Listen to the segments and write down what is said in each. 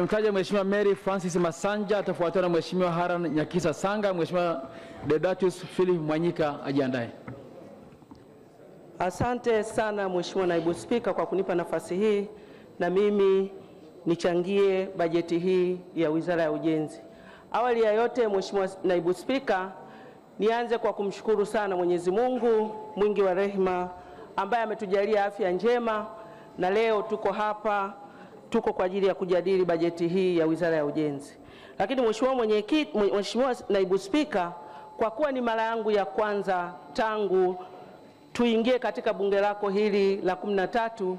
Nimemtaja Mheshimiwa Mary Francis Masanja, atafuatiwa na Mheshimiwa Haran Nyakisa Sanga. Mheshimiwa Deodatus Philip Mwanyika ajiandae. Asante sana Mheshimiwa Naibu Spika kwa kunipa nafasi hii na mimi nichangie bajeti hii ya Wizara ya Ujenzi. Awali ya yote Mheshimiwa Naibu Spika, nianze kwa kumshukuru sana Mwenyezi Mungu mwingi wa rehema ambaye ametujalia afya njema na leo tuko hapa kwa ajili ya kujadili bajeti hii ya Wizara ya Ujenzi. Lakini Mheshimiwa Naibu Spika, kwa kuwa ni mara yangu ya kwanza tangu tuingie katika bunge lako hili la 13,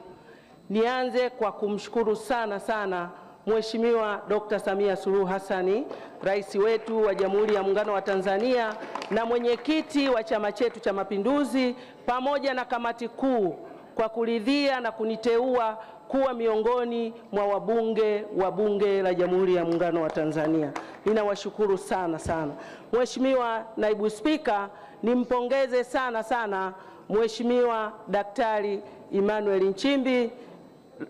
nianze kwa kumshukuru sana Mheshimiwa Dr. Samia Suluhu Hassani, rais wetu wa Jamhuri ya Muungano wa Tanzania na mwenyekiti wa chama chetu cha Mapinduzi pamoja na kamati kuu kwa kuridhia na kuniteua kuwa miongoni mwa wabunge wa Bunge la Jamhuri ya Muungano wa Tanzania. Ninawashukuru sana. Mheshimiwa Naibu Spika, nimpongeze sana Mheshimiwa Daktari Emmanuel Nchimbi,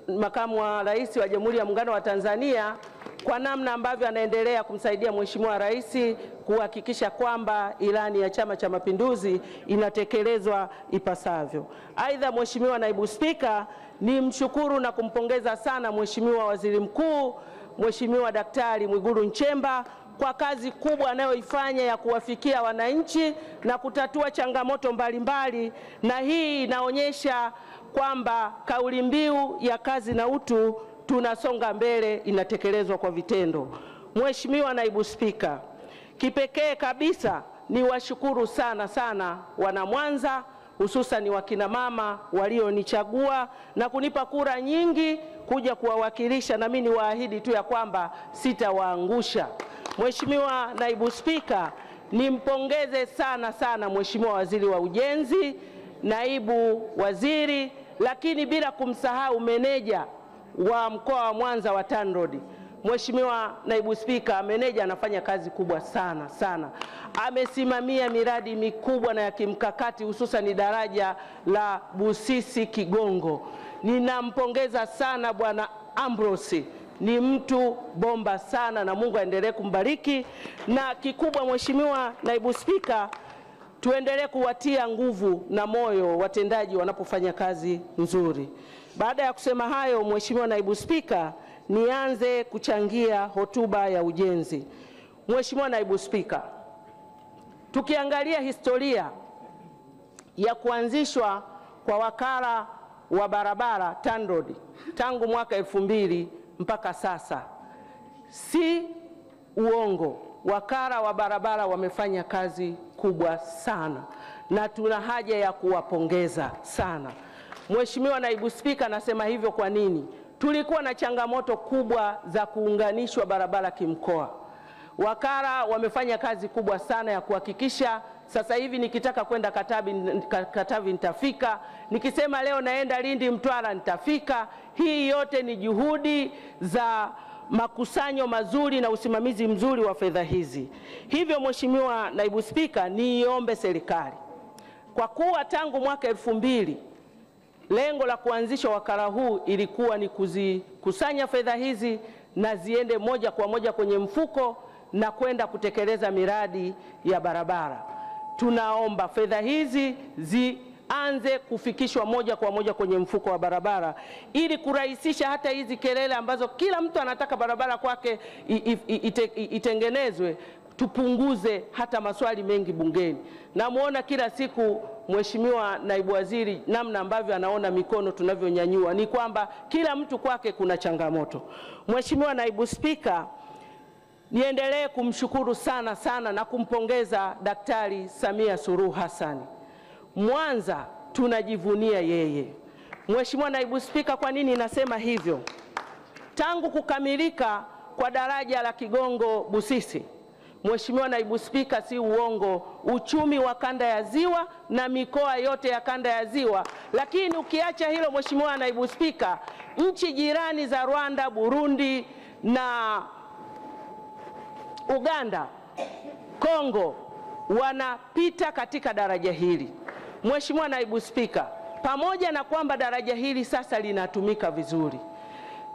makamu wa rais wa Jamhuri ya Muungano wa Tanzania, kwa namna ambavyo anaendelea kumsaidia Mheshimiwa Rais kuhakikisha kwamba ilani ya Chama cha Mapinduzi inatekelezwa ipasavyo. Aidha, Mheshimiwa Naibu Spika, nimshukuru na kumpongeza sana Mheshimiwa Waziri Mkuu, Mheshimiwa Daktari Mwigulu Nchemba kwa kazi kubwa anayoifanya ya kuwafikia wananchi na kutatua changamoto mbalimbali, na hii inaonyesha kwamba kauli mbiu ya kazi na utu, tunasonga mbele, inatekelezwa kwa vitendo. Mheshimiwa Naibu Spika, kipekee kabisa ni washukuru sana wana Mwanza, hususan wakina mama walionichagua na kunipa kura nyingi kuja kuwawakilisha, na mimi niwaahidi tu ya kwamba sitawaangusha. Mheshimiwa Naibu Spika, nimpongeze sana Mheshimiwa Waziri wa Ujenzi, naibu waziri, lakini bila kumsahau meneja wa mkoa wa Mwanza wa TANROADS. Mheshimiwa Naibu Spika, meneja anafanya kazi kubwa sana. Amesimamia miradi mikubwa na ya kimkakati, hususan daraja la Busisi Kigongo. Ninampongeza sana Bwana Ambrose, ni mtu bomba sana na Mungu aendelee kumbariki. Na kikubwa Mheshimiwa Naibu Spika, tuendelee kuwatia nguvu na moyo watendaji wanapofanya kazi nzuri. Baada ya kusema hayo, Mheshimiwa Naibu Spika, nianze kuchangia hotuba ya ujenzi. Mheshimiwa Naibu Spika, tukiangalia historia ya kuanzishwa kwa wakala wa barabara TANROADS tangu mwaka 2000 mpaka sasa, si uongo, wakala wa barabara wamefanya kazi kubwa sana na tuna haja ya kuwapongeza sana. Mheshimiwa Naibu Spika, nasema hivyo kwa nini? Tulikuwa na changamoto kubwa za kuunganishwa barabara kimkoa. Wakala wamefanya kazi kubwa sana ya kuhakikisha sasa hivi nikitaka kwenda Katavi nitafika, nikisema leo naenda Lindi Mtwara nitafika. Hii yote ni juhudi za makusanyo mazuri na usimamizi mzuri wa fedha hizi. Hivyo Mheshimiwa Naibu Spika, niombe serikali, kwa kuwa tangu mwaka 2000 lengo la kuanzisha wakala huu ilikuwa ni kuzikusanya fedha hizi na ziende moja kwa moja kwenye mfuko na kwenda kutekeleza miradi ya barabara. Tunaomba fedha hizi zianze kufikishwa moja kwa moja kwenye mfuko wa barabara ili kurahisisha hata hizi kelele ambazo kila mtu anataka barabara kwake itengenezwe, tupunguze hata maswali mengi bungeni. Namuona kila siku Mheshimiwa Naibu Waziri namna ambavyo anaona mikono tunavyonyanyua, ni kwamba kila mtu kwake kuna changamoto. Mheshimiwa Naibu Spika, niendelee kumshukuru sana na kumpongeza Daktari Samia Suluhu Hassan. Mwanza tunajivunia yeye. Mheshimiwa Naibu Spika, kwa nini nasema hivyo? Tangu kukamilika kwa daraja la Kigongo Busisi, Mheshimiwa Naibu Spika, si uongo, uchumi wa kanda ya Ziwa na mikoa yote ya kanda ya Ziwa. Lakini ukiacha hilo Mheshimiwa Naibu Spika, nchi jirani za Rwanda, Burundi na Uganda, Kongo wanapita katika daraja hili. Mheshimiwa Naibu Spika, pamoja na kwamba daraja hili sasa linatumika vizuri,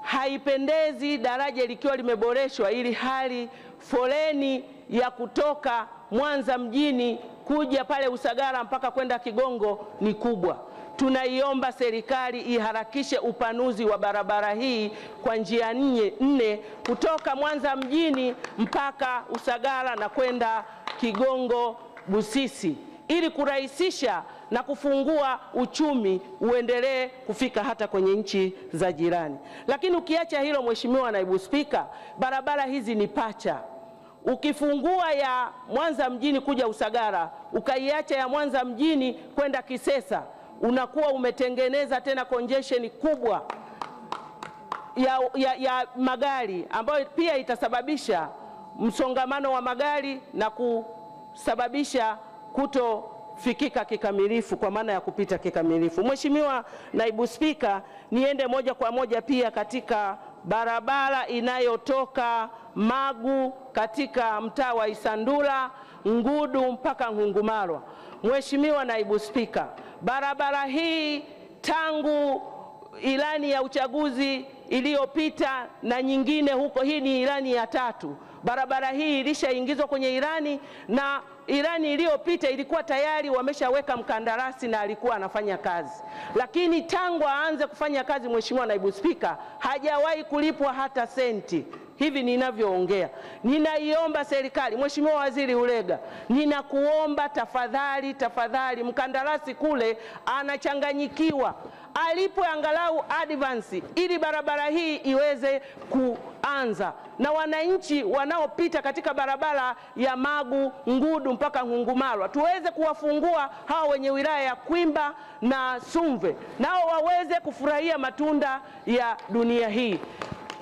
haipendezi daraja likiwa limeboreshwa ili hali foleni ya kutoka Mwanza mjini kuja pale Usagara mpaka kwenda Kigongo ni kubwa. Tunaiomba serikali iharakishe upanuzi wa barabara hii kwa njia nne kutoka Mwanza mjini mpaka Usagara na kwenda Kigongo Busisi, ili kurahisisha na kufungua uchumi uendelee kufika hata kwenye nchi za jirani. Lakini ukiacha hilo, Mheshimiwa Naibu Spika, barabara hizi ni pacha. Ukifungua ya Mwanza mjini kuja Usagara, ukaiacha ya Mwanza mjini kwenda Kisesa, unakuwa umetengeneza tena congestion kubwa ya magari, ambayo pia itasababisha msongamano wa magari na kusababisha kutofikika kikamilifu, kwa maana ya kupita kikamilifu. Mheshimiwa Naibu Spika, niende moja kwa moja pia katika barabara inayotoka Magu katika mtaa wa Isandula, Ngudu mpaka Ngungumarwa. Mheshimiwa Naibu Spika, barabara hii tangu ilani ya uchaguzi iliyopita na nyingine huko, hii ni ilani ya 3. Barabara hii ilishaingizwa kwenye ilani, na ilani iliyopita ilikuwa tayari wameshaweka mkandarasi na alikuwa anafanya kazi, lakini tangu aanze kufanya kazi, Mheshimiwa Naibu Spika, hajawahi kulipwa hata senti. Hivi ninavyoongea, ninaiomba serikali, Mheshimiwa Waziri Ulega, ninakuomba tafadhali, mkandarasi kule anachanganyikiwa, alipwe angalau advance ili barabara hii iweze kuanza, na wananchi wanaopita katika barabara ya Magu, Ngudu mpaka Ngungumarwa tuweze kuwafungua hao wenye wilaya ya Kwimba na Sumve, nao waweze kufurahia matunda ya dunia hii.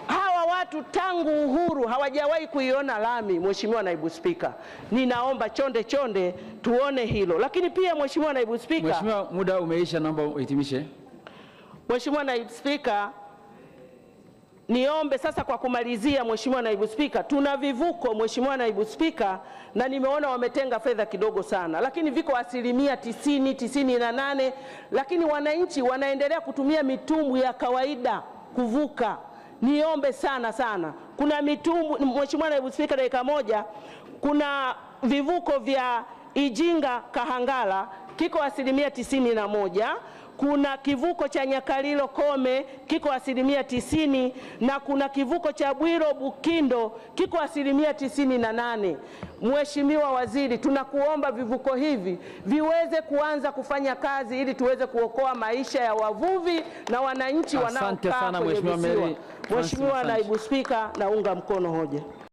Hawa watu tangu uhuru hawajawahi kuiona lami. Mheshimiwa Naibu Spika, ninaomba chonde tuone hilo. Lakini pia Mheshimiwa Naibu Spika, Mheshimiwa, muda umeisha, naomba uhitimishe. Mheshimiwa Naibu Spika, niombe sasa kwa kumalizia, Mheshimiwa Naibu Spika, tuna vivuko Mheshimiwa Naibu Spika, na nimeona wametenga fedha kidogo sana, lakini viko 90, 98, lakini wananchi wanaendelea kutumia mitumbwi ya kawaida kuvuka. Niombe sana, kuna mitumbwi, Mheshimiwa Naibu Spika, dakika moja, kuna vivuko vya Ijinga Kahangala kiko 91%, kuna kivuko cha Nyakalilo Kome kiko 90%, na kuna kivuko cha Bwiro Bukindo kiko 98%. Mheshimiwa Waziri, tunakuomba vivuko hivi viweze kuanza kufanya kazi ili tuweze kuokoa maisha ya wavuvi na wananchi wanaokaa kwenye visiwa. Mheshimiwa Naibu Spika, naunga mkono hoja.